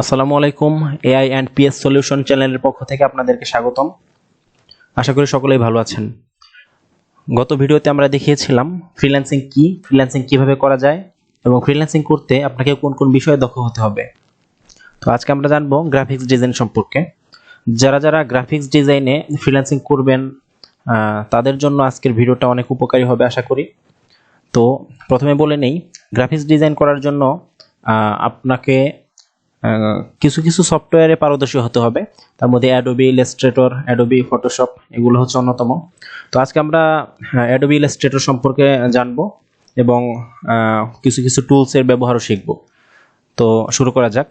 আসসালামু আলাইকুম। AI and PS solution চ্যানেলের পক্ষ থেকে আপনাদেরকে স্বাগতম। আশা করি সকলেই ভালো আছেন। গত ভিডিওতে আমরা দেখিয়েছিলাম ফ্রিল্যান্সিং কিভাবে করা যায় এবং ফ্রিল্যান্সিং করতে আপনাকে কোন কোন বিষয়ে দক্ষ হতে হবে। তো আজকে আমরা জানবো গ্রাফিক্স ডিজাইন সম্পর্কে। যারা গ্রাফিক্স ডিজাইনে ফ্রিল্যান্সিং করবেন তাদের জন্য আজকের ভিডিওটা অনেক উপকারী হবে আশা করি। তো প্রথমে বলে নেই, গ্রাফিক্স ডিজাইন করার জন্য আপনাকে কিছু কিছু সফটওয়্যারে পারদর্শী হতে হবে। তার মধ্যে অ্যাডোবি ইলাস্ট্রেটর, অ্যাডোবি ফটোশপ এগুলো হচ্ছে অন্যতম। তো আজকে আমরা অ্যাডোবি ইলাস্ট্রেটর সম্পর্কে জানবো এবং কিছু কিছু টুলসের ব্যবহারও শিখব। তো শুরু করা যাক।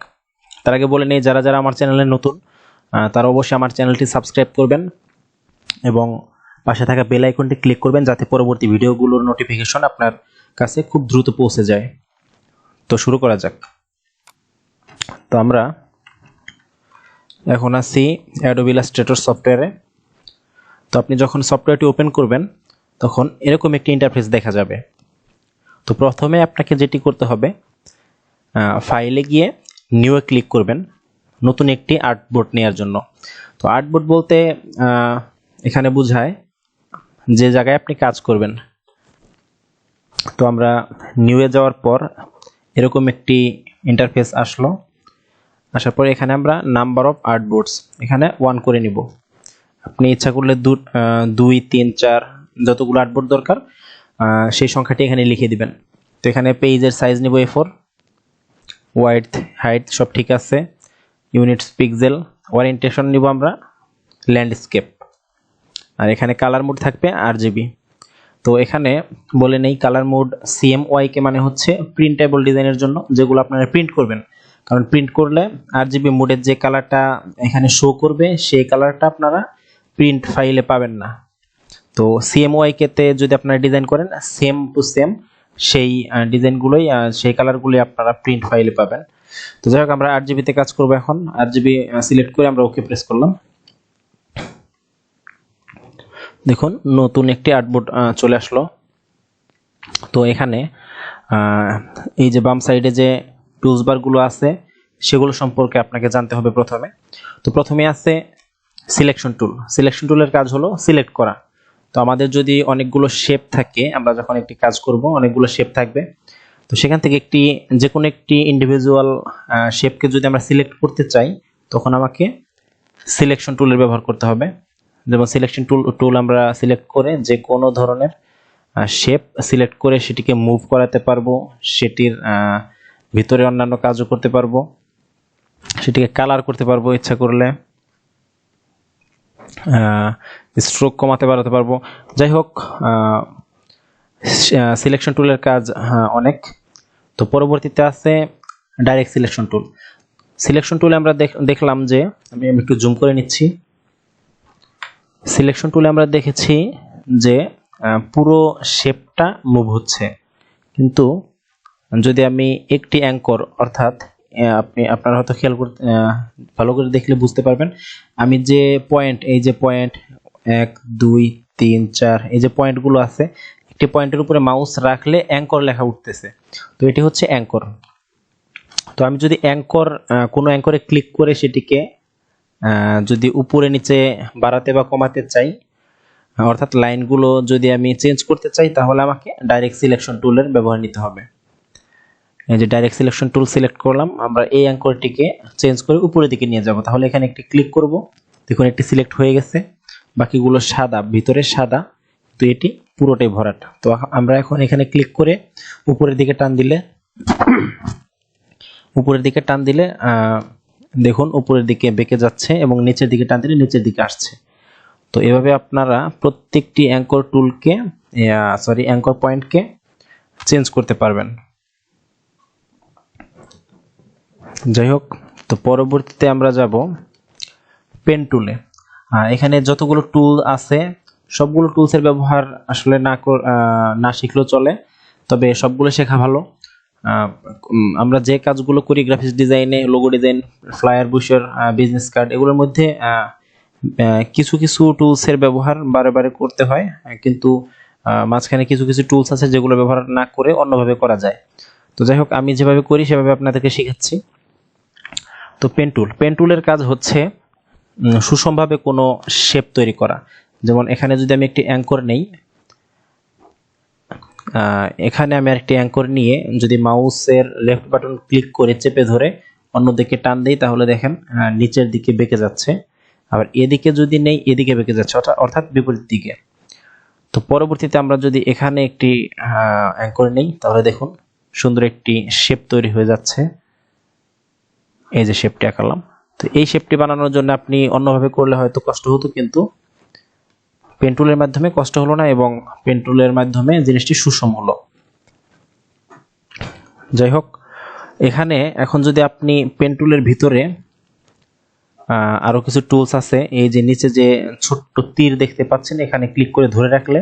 তার আগে বলে নেই, যারা আমার চ্যানেলে নতুন তারা অবশ্যই আমার চ্যানেলটি সাবস্ক্রাইব করবেন এবং পাশে থাকা বেল আইকনটি ক্লিক করবেন যাতে পরবর্তী ভিডিওগুলোর নোটিফিকেশন আপনার কাছে খুব দ্রুত পৌঁছে যায়। তো শুরু করা যাক। তো আমরা এখন আছি অ্যাডোবি ইলাস্ট্রেটর সফটওয়্যারে। তো আপনি যখন সফটওয়্যারটি ওপেন করবেন তখন এরকম একটি ইন্টারফেস দেখা যাবে। তো প্রথমে আপনাকে যেটি করতে হবে, ফাইলে গিয়ে নিউয়ে ক্লিক করবেন নতুন একটি আর্টবোর্ড নেওয়ার জন্য। তো আর্টবোর্ড বলতে এখানে বোঝায় যে জায়গায় আপনি কাজ করবেন। তো আমরা নিউয়ে যাওয়ার পর এরকম একটি ইন্টারফেস আসলো। আসার পরে এখানে আমরা নাম্বার অফ আর্টবোর্ডস এখানে 1 করে নিব। আপনি ইচ্ছা করলে 2, 3, 4 যতগুলো আর্টবোর্ড দরকার সেই সংখ্যাটি এখানে লিখে দিবেন। তো এখানে পেজের সাইজ নিব A4, ওয়াইড হাইট সব ঠিক আছে, ইউনিটস পিক্সেল, ওরিয়েন্টেশন নিব আমরা ল্যান্ডস্কেপ, আর এখানে কালার মোড থাকবে RGB। তো এখানে বলে নেই, কালার মোড CMYK মানে হচ্ছে প্রিন্টেবল ডিজাইনের জন্য, যেগুলো আপনারা প্রিন্ট করবেন। কারণ প্রিন্ট করলে RGB মোডের যে কালারটা এখানে শো করবে সেই কালারটা আপনারা প্রিন্ট ফাইলে পাবেন না। তো CMYK তে যদি আপনারা ডিজাইন করেন সেম টু সেম সেই ডিজাইনগুলোই সেই কালারগুলোই আপনারা প্রিন্ট ফাইলে পাবেন। তো যাই হোক, আমরা RGB তে কাজ করব। এখন RGB সিলেক্ট করে আমরা ওকে প্রেস করলাম। দেখুন নতুন একটি আর্টবোর্ড চলে আসলো। তো এখানে এই যে বাম সাইডে যে টুলস বারগুলো আছে সেগুলো সম্পর্কে আপনাকে জানতে হবে প্রথমে। তো প্রথমে আছে সিলেকশন টুল। সিলেকশন টুলের কাজ হলো সিলেক্ট করা। তো আমাদের যদি অনেকগুলো শেপ থাকে, আমরা যখন একটি কাজ করব অনেকগুলো শেপ থাকবে, তো সেখান থেকে যে কোনো একটি ইন্ডিভিজুয়াল শেপকে যদি আমরা সিলেক্ট করতে চাই তখন আমাকে সিলেকশন টুলের ব্যবহার করতে হবে। যেমন সিলেকশন টুল আমরা সিলেক্ট করে যে কোনো ধরনের শেপ সিলেক্ট করে সেটিকে মুভ করাতে পারবো, সেটির ভিতরে অন্যান্য কাজও করতে পারবো, সেটিকে কালার করতে পারবো, ইচ্ছা করলে স্ট্রোক কমাতে বাড়াতে পারবো। যাই হোক, সিলেকশন টুলের কাজ অনেক। তো পরবর্তীতে আছে ডাইরেক্ট সিলেকশন টুল। সিলেকশন টুলে আমরা দেখলাম যে, আমি একটু জুম করে নিচ্ছি। সিলেকশন টুলে আমরা দেখেছি যে পুরো শেপটা মুভ হচ্ছে, কিন্তু যদি আমি একটি অ্যাঙ্কর, অর্থাৎ আপনারা হয়তো খেয়াল করতে ভালো করে দেখলে বুঝতে পারবেন, আমি যে পয়েন্ট, এই যে পয়েন্ট 1, 2, 3, 4 এই যে পয়েন্টগুলো আছে, একটি পয়েন্টের উপরে মাউস রাখলে অ্যাঙ্কর লেখা উঠতেছে। তো এটি হচ্ছে অ্যাঙ্কর। তো আমি যদি কোনো অ্যাঙ্করে ক্লিক করে সেটিকে যদি উপরে নিচে বাড়াতে বা কমাতে চাই, অর্থাৎ লাইনগুলো যদি আমি চেঞ্জ করতে চাই, তাহলে আমাকে ডাইরেক্ট সিলেকশন টুলের ব্যবহার নিতে হবে। এই যে ডাইরেক্ট সিলেকশন টুল সিলেক্ট করলাম, আমরা এই অ্যাঙ্করটিকে চেঞ্জ করে উপরের দিকে নিয়ে যাব। তাহলে এখানে একটি ক্লিক করব, দেখুন একটি সিলেক্ট হয়ে গেছে, বাকিগুলো সাদা, ভিতরে সাদা, তো এটি পুরোটাই ভরাট। তো আমরা এখন এখানে ক্লিক করে উপরের দিকে টান দিলে দেখুন উপরের দিকে বেঁকে যাচ্ছে এবং নিচের দিকে টান দিলে নিচের দিকে আসছে। তো এভাবে আপনারা প্রত্যেকটি অ্যাঙ্কর পয়েন্টকে চেঞ্জ করতে পারবেন। যাই হোক, তো পরবর্তীতে আমরা যাব পেন টুলে। এখানে যতগুলো টুল আছে সবগুলো টুলসের ব্যবহার আসলে না শিখলেও চলে, তবে সবগুলো শেখা ভালো। আমরা যে কাজগুলো করি গ্রাফিক্স ডিজাইনে, logo design, flyer, ব্রোশার, business card, এগুলোর মধ্যে কিছু কিছু টুলসের ব্যবহার বারে বারে করতে হয়, কিন্তু মাঝখানে কিছু কিছু টুলস আছে যেগুলো ব্যবহার না করে অন্যভাবে করা যায়। তো যাই হোক, আমি যেভাবে করি সেভাবে আপনাদেরকে শেখাচ্ছি। তো পেন টুলের কাজ হচ্ছে সুষমভাবে কোনো শেপ তৈরি করা। যেমন এখানে যদি আমি একটি অ্যাঙ্কর নেই, এখানে আমি আরেকটি অ্যাঙ্কর নিয়ে যদি মাউসের লেফট বাটন ক্লিক করে চেপে ধরে অন্যদিকে টান দিই, তাহলে দেখেন নিচের দিকে বেঁকে যাচ্ছে। আবার এদিকে যদি নেই, এদিকে বেঁকে যাচ্ছে, অর্থাৎ বিপরীত দিকে। তো পরবর্তীতে আমরা যদি এখানে একটি অ্যাঙ্কর নেই, তাহলে দেখুন সুন্দর একটি শেপ তৈরি হয়ে যাচ্ছে। এই যে শেপটি আঁকালাম। তো এই শেপটি বানানোর জন্য আপনি অন্যভাবে করলে হয়তো কষ্ট হতো, কিন্তু পেন টুলের মাধ্যমে কষ্ট হলো না এবং পেন টুলের মাধ্যমে জিনিসটি সুষম হলো। যাই হোক, এখানে এখন যদি আপনি পেন টুলের ভিতরে আরো কিছু টুলস আছে, এই যে নিচে যে ছোট্ট তীর দেখতে পাচ্ছেন, এখানে ক্লিক করে ধরে রাখলে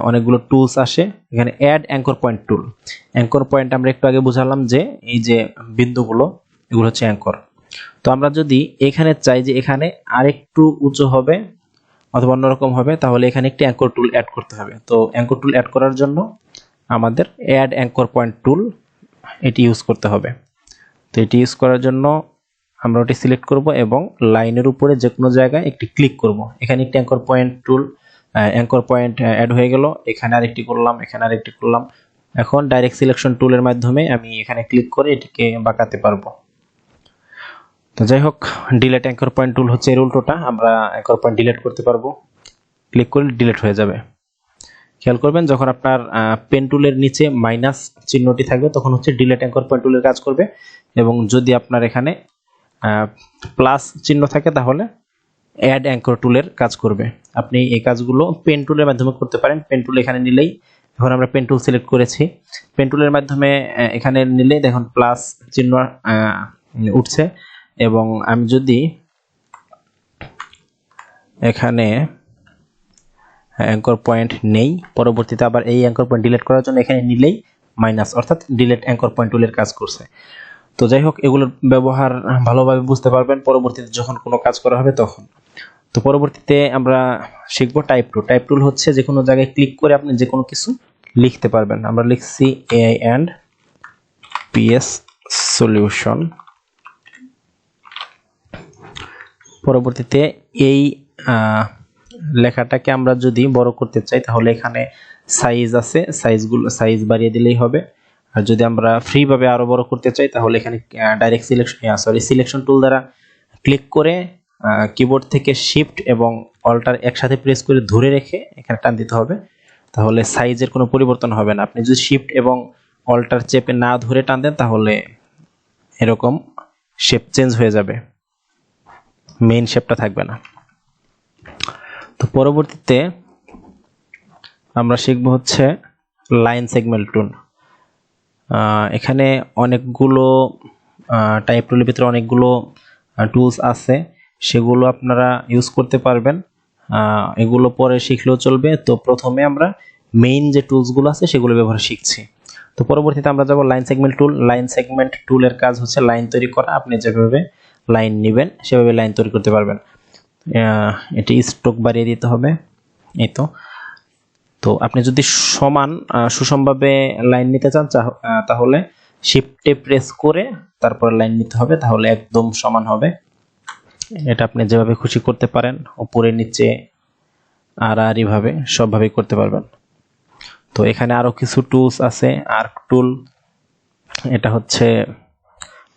অনেকগুলো টুলস আসে। এখানে add anchor point tool. Anchor point আমরা একটু আগে বুঝালাম যে এই যে বিন্দুগুলো, এগুলো হচ্ছে অ্যাঙ্কর। তো আমরা যদি এখানে চাই যে এখানে আরেকটু উঁচু হবে অথবা অন্যরকম হবে, তাহলে এখানে একটি অ্যাঙ্কর টুল অ্যাড করতে হবে। তো অ্যাঙ্কর টুল অ্যাড করার জন্য আমাদের অ্যাড অ্যাঙ্কর পয়েন্ট টুল এটি ইউজ করতে হবে। তো এটি ইউজ করার জন্য আমরা ওটি সিলেক্ট করব এবং লাইনের উপরে যে কোনো জায়গায় একটি ক্লিক করব। এখানে একটি anchor point tool, anchor point add হয়ে গেল। এখানে আরেকটি করলাম, এখানে আরেকটি করলাম। এখন ডাইরেক্ট সিলেকশন টুলের মাধ্যমে আমি এখানে ক্লিক করে এটিকে বাঁকাতে পারবো। তো যাই হোক, ডিলেট অ্যাঙ্কর পয়েন্ট টুল হচ্ছে এর উল্টোটা। আমরা অ্যাঙ্কর পয়েন্ট ডিলিট করতে পারবো, ক্লিক করলে ডিলিট হয়ে যাবে। খেয়াল করবেন, যখন আপনার পেন টুলের নিচে মাইনাস চিহ্নটি থাকবে, তখন হচ্ছে ডিলিট অ্যাঙ্কর পয়েন্ট টুলের কাজ করবে, এবং যদি আপনার এখানে প্লাস চিহ্ন থাকে, তাহলে অ্যাড অ্যাঙ্কর টুলের কাজ করবে। আপনি এই কাজগুলো পেন টুলের মাধ্যমে করতে পারেন। পেন টুল এখানে নিলেই, এখন আমরা পেন টুল সিলেক্ট করেছি, পেন টুলের মাধ্যমে এখানে নিলেই দেখুন প্লাস চিহ্ন উঠছে। এবং আমি যদি এখানে অ্যাঙ্কর পয়েন্ট নেই, পরবর্তীতে আবার এই অ্যাঙ্কর পয়েন্ট ডিলিট করার জন্য এখানে নিলেই মাইনাস, অর্থাৎ ডিলিট অ্যাঙ্কর পয়েন্ট টুলের কাজ করছে। তো যাই হোক, এগুলোর ব্যবহার ভালোভাবে বুঝতে পারবেন পরবর্তীতে যখন কোনো কাজ করা হবে তখন। তো পরবর্তীতে আমরা শিখব টাইপ টুল। টাইপ টুল হচ্ছে যে কোনো জায়গায় ক্লিক করে আপনি যে কোনো কিছু লিখতে পারবেন। আমরা লিখছি এআই অ্যান্ড পিএস সলিউশন। পরবর্তীতে এই লেখাটাকে আমরা যদি বড় করতে চাই, তাহলে এখানে সাইজ আছে, সাইজ বাড়িয়ে দিলেই হবে। আর যদি আমরা ফ্রি ভাবে আরো বড় করতে চাই, তাহলে এখানে ডাইরেক্ট সিলেকশন টুল দ্বারা ক্লিক করে কিবোর্ড থেকে শিফট এবং অল্টার একসাথে প্রেস করে ধরে রেখে এখানে টান দিতে হবে, তাহলে সাইজের কোনো পরিবর্তন হবে না। আপনি যদি শিফট এবং অল্টার চেপে না ধরে টান দেন, তাহলে এরকম শেপ চেঞ্জ হয়ে যাবে, মেইন শেপটা থাকবে না। তো পরবর্তীতে আমরা শিখব হচ্ছে লাইন সেগমেন্ট টুল। এখানে অনেকগুলো টাইপ টুলের ভিতরে অনেকগুলো টুলস আছে, সেগুলো আপনারা ইউজ করতে পারবেন। এগুলো পরে শিখলেও চলবে। তো প্রথমে আমরা মেইন যে টুলসগুলো আছে সেগুলো ব্যবহার শিখছি। তো পরবর্তীতে আমরা যাব লাইন সেগমেন্ট টুল। লাইন সেগমেন্ট টুলের কাজ হচ্ছে লাইন তৈরি করা। আপনি যেভাবে লাইন নেবেন সেভাবে লাইন তৈরি করতে পারবেন। এটি স্ট্রোক বাড়িয়ে দিতে হবে, এই তো। তো আপনি যদি সুষমভাবে লাইন নিতে চান, তাহলে শিফটে প্রেস করে তারপর লাইন নিতে হবে, তাহলে একদম সমান হবে। এটা আপনি যেভাবে খুশি করতে পারেন, উপরে নিচে আড়াআড়ি ভাবে সবভাবে করতে পারবেন। তো এখানে আরো কিছু টুলস আছে। আর্ক টুল,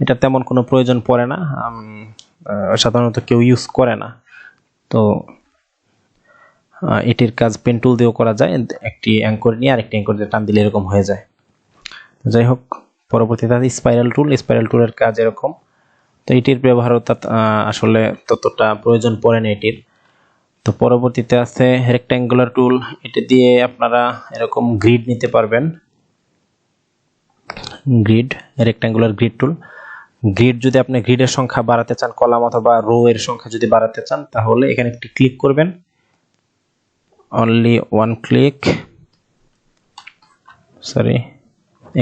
এটা তেমন কোনো প্রয়োজন পড়ে না, সাধারণত কেউ ইউজ করে না। তো এটির কাজ পেন টুল দিয়েও করা যায়, একটি অ্যাঙ্কর নিয়ে আরেকটি অ্যাঙ্কর দিয়ে টান দিলে এরকম হয়ে যায়। যাই হোক, পরবর্তীতে স্পাইরাল টুলের কাজ এরকম। তো এটির ব্যবহার আসলে ততটা প্রয়োজন পড়ে না এটির। তো পরবর্তীতে আছে রেক্ট্যাঙ্গুলার টুল। এটি দিয়ে আপনারা এরকম গ্রিড নিতে পারবেন। রেক্ট্যাঙ্গুলার গ্রিড টুল। গ্রিড যদি আপনি গ্রিডের সংখ্যা বাড়াতে চান, কলাম অথবা রো এর সংখ্যা যদি বাড়াতে চান, তাহলে এখানে একটি ক্লিক করবেন, অনলি ওয়ান ক্লিক,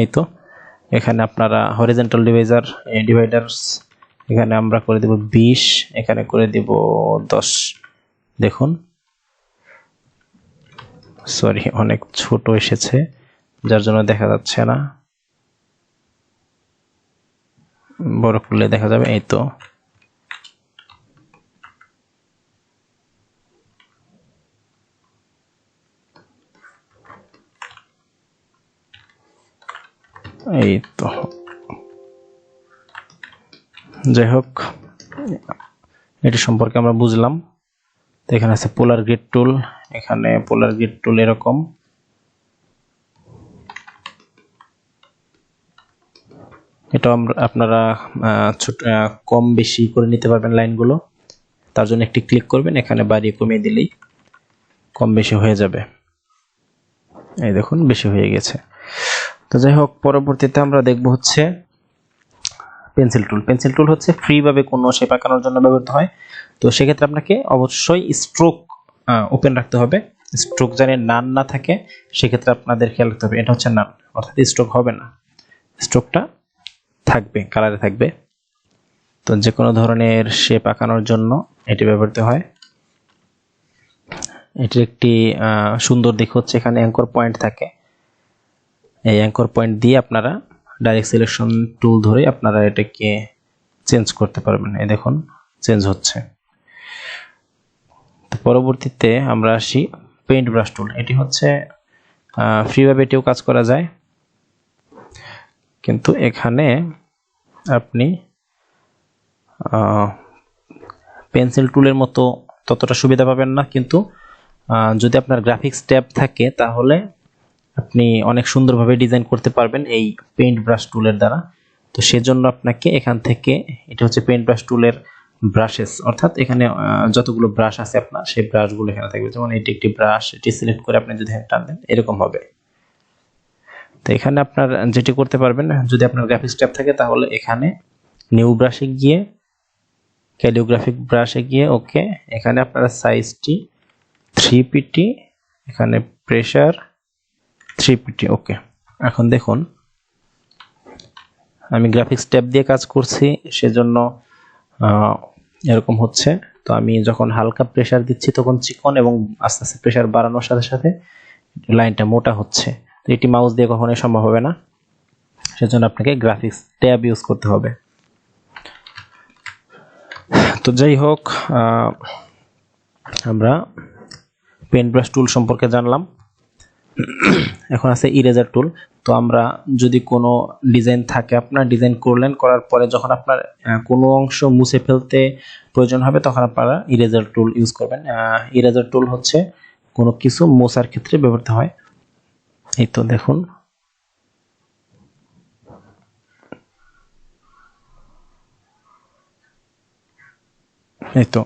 এই তো। এখানে আপনারা হরিজন্টাল ডিভাইডার্স এখানে আমরা করে দেব 20, এখানে করে দেব 10। দেখুন, অনেক ছোট এসেছে, যার জন্য দেখা যাচ্ছে না। বড় করলে দেখা যাবে। এই তো এই তো যাই হোক, এটি সম্পর্কে আমরা বুঝলাম। তো এখানে আছে পোলার গ্রিড টুল, এখানে পোলার গ্রিড টুল এরকম, এটা আপনারা ছোট কম বেশি করে নিতে পারবেন লাইনগুলো। তার জন্য একটি ক্লিক করবেন, এখানে বাড়িয়ে কমিয়ে দিলেই কম বেশি হয়ে যাবে। এই দেখুন বেশি হয়ে গেছে। তো যাই হোক, পরবর্তীতে আমরা দেখব হচ্ছে পেন্সিল টুল। পেন্সিল টুল হচ্ছে ফ্রি ভাবে কোনো শেপ আঁকানোর জন্য ব্যবহৃত হয়। তো সেক্ষেত্রে আপনাকে অবশ্যই স্ট্রোক ওপেন রাখতে হবে। স্ট্রোক জানি নান না থাকে সেক্ষেত্রে আপনাদের খেয়াল রাখতে হবে এটা হচ্ছে নান, অর্থাৎ স্ট্রোক হবে না, স্ট্রোকটা থাকবে, কালারে থাকবে। তো যে কোনো ধরনের শেপ আঁকানোর জন্য এটি ব্যবহৃত হয়। এটির একটি সুন্দর দিক হচ্ছে এখানে অ্যাঙ্কর পয়েন্ট থাকে। এই অ্যাঙ্কর পয়েন্ট দিয়ে আপনারা ডাইরেক্ট সিলেকশন টুল ধরে আপনারা এটাকে চেঞ্জ করতে পারবেন। এই দেখুন চেঞ্জ হচ্ছে। তো পরবর্তীতে আমরা আসি পেইন্ট ব্রাশ টুল। এটি হচ্ছে ফ্রিভাবে এটিও কাজ করা যায়, কিন্তু এখানে আপনি পেন্সিল টুলের মতো ততটা সুবিধা পাবেন না, কিন্তু যদি আপনার গ্রাফিক্স ট্যাব থাকে তাহলে আপনি অনেক সুন্দরভাবে ডিজাইন করতে পারবেন এই পেইন্ট ব্রাশ টুলের দ্বারা। তো সেজন্য আপনাকে এখান থেকে, এটা হচ্ছে পেইন্ট ব্রাশ টুলের ব্রাশেস, অর্থাৎ এখানে যতগুলো ব্রাশ আছে আপনার সেই ব্রাশগুলো এখানে থাকবে। যেমন এটি একটি ব্রাশ, এটি সিলেক্ট করে আপনি যদি টান দেন এরকম হবে। তো এখানে আপনার যেটি করতে পারবেন, যদি আপনার গ্রাফিক্স ট্যাব থাকে তাহলে এখানে নিউ ব্রাশে গিয়ে ক্যালিগ্রাফিক ব্রাশে গিয়ে ওকে, এখানে আপনারা সাইজটি 3pt, এখানে প্রেসার 3pt, ওকে। এখন দেখুন আমি গ্রাফিক্স ট্যাব দিয়ে কাজ করছি সেজন্য এরকম হচ্ছে। তো আমি যখন হালকা প্রেসার দিচ্ছি তখন চিকন, এবং আস্তে আস্তে প্রেসার বাড়ানোর সাথে সাথে লাইনটা মোটা হচ্ছে। তো এটি মাউস দিয়ে কখনোই সম্ভব হবে না, সেজন্য আপনাকে গ্রাফিক্স ট্যাব ইউজ করতে হবে। তো যাই হোক, আমরা পেইন্ট ব্রাশ টুল সম্পর্কে জানলাম। এখন আছে ইরেজার টুল। তো আমরা যদি কোনো ডিজাইন থাকে, আপনার ডিজাইন করলেন, করার পরে যখন আপনার কোনো অংশ মুছে ফেলতে প্রয়োজন হবে তখন আপনারা ইরেজার টুল ইউজ করবেন। ইরেজার টুল হচ্ছে কোনো কিছু মোছার ক্ষেত্রে ব্যবহৃত হয়। এই তো দেখুন, এই তো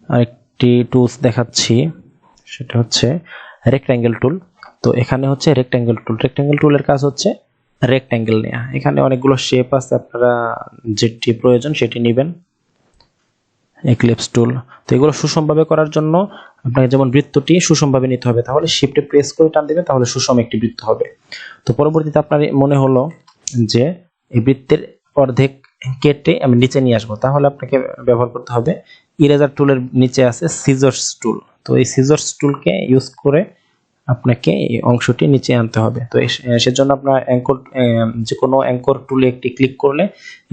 আরেকটি টুলস দেখাচ্ছি, সেটা হচ্ছে রেক্ট্যাঙ্গেল টুল। তো এখানে হচ্ছে রেক্ট্যাঙ্গেল টুল। রেক্ট্যাঙ্গেল টুলের কাজ হচ্ছে রেক্ট্যাঙ্গেল নেওয়া। এখানে অনেকগুলো শেপ আছে, আপনারা যেটি প্রয়োজন সেটি নেবেন। এক্লিপস টুল। তো এগুলো সুষমভাবে করার জন্য আপনাকে যেমন বৃত্তটি সুষমভাবে নিতে হবে, তাহলে শিফটে প্রেস করে টান দিবেন, তাহলে সুষম একটি বৃত্ত হবে। তো পরবর্তীতে আপনার মনে হলো যে এই বৃত্তের অর্ধেক কেটে আমি নিচে নিয়ে আসবো, তাহলে আপনাকে ব্যবহার করতে হবে ইরেজার টুলের নিচে আছে সিজার্স টুল। তো এই সিজার্স টুলকে ইউজ করে আপনাকে এই অংশটি নিচে আনতে হবে। তো সেজন্য আপনার অ্যাঙ্কর, যে কোনো অ্যাঙ্কর টুলে একটি ক্লিক করলে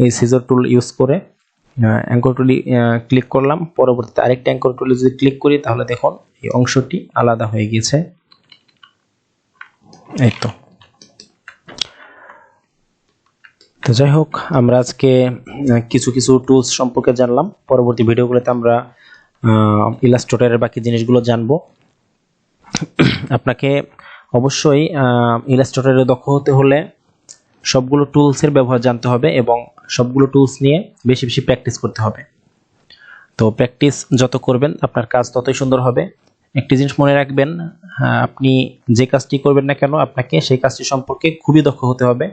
এই সিজার টুল ইউজ করে অ্যাঙ্কর টুলে ক্লিক করলাম, পরবর্তীতে আরেকটা অ্যাঙ্কর টুলে যদি ক্লিক করি তাহলে দেখুন এই অংশটি আলাদা হয়ে গিয়েছে। এই তো। তো যাই হোক, আমরা আজকে কিছু কিছু টুলস সম্পর্কে জানলাম। পরবর্তী ভিডিওগুলোতে আমরা ইলাস্ট্রেটরের বাকি জিনিসগুলো জানবো। আপনাকে অবশ্যই ইলাস্ট্রেটরে দক্ষ হতে হলে সবগুলো টুলসের ব্যবহার জানতে হবে এবং সবগুলো টুলস নিয়ে বেশি বেশি প্র্যাকটিস করতে হবে। তো প্র্যাকটিস যত করবেন আপনার কাজ ততই সুন্দর হবে। একটি জিনিস মনে রাখবেন, আপনি যে কাজটি করবেন না কেন আপনাকে সেই কাজটি সম্পর্কে খুবই দক্ষ হতে হবে।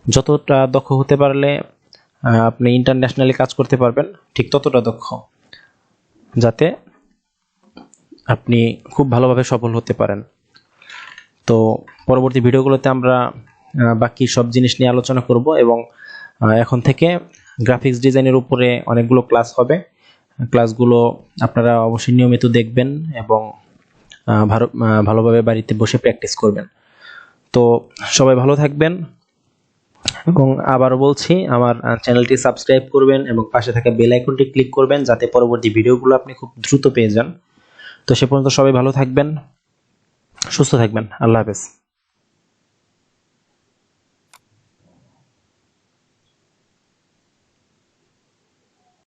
যতটা দক্ষ হতে পারলে আপনি ইন্টারন্যাশনালি কাজ করতে পারবেন, ঠিক ততটা দক্ষ, যাতে আপনি খুব ভালোভাবে সফল হতে পারেন। তো পরবর্তী ভিডিওগুলোতে আমরা বাকি সব জিনিস নিয়ে আলোচনা করব, এবং এখন থেকে গ্রাফিক্স ডিজাইনের উপরে অনেকগুলো ক্লাস হবে। ক্লাসগুলো আপনারা অবশ্যই নিয়মিত দেখবেন এবং ভালোভাবে বাড়িতে বসে প্র্যাকটিস করবেন। তো সবাই ভালো থাকবেন। এবং আবারও বলছি, আমার চ্যানেলটি সাবস্ক্রাইব করবেন এবং পাশে থাকা বেল আইকনটি ক্লিক করবেন যাতে পরবর্তী ভিডিওগুলো আপনি খুব দ্রুত পেয়ে যান। তো সে পর্যন্ত সবাই ভালো থাকবেন, সুস্থ থাকবেন। আল্লাহ হাফেজ।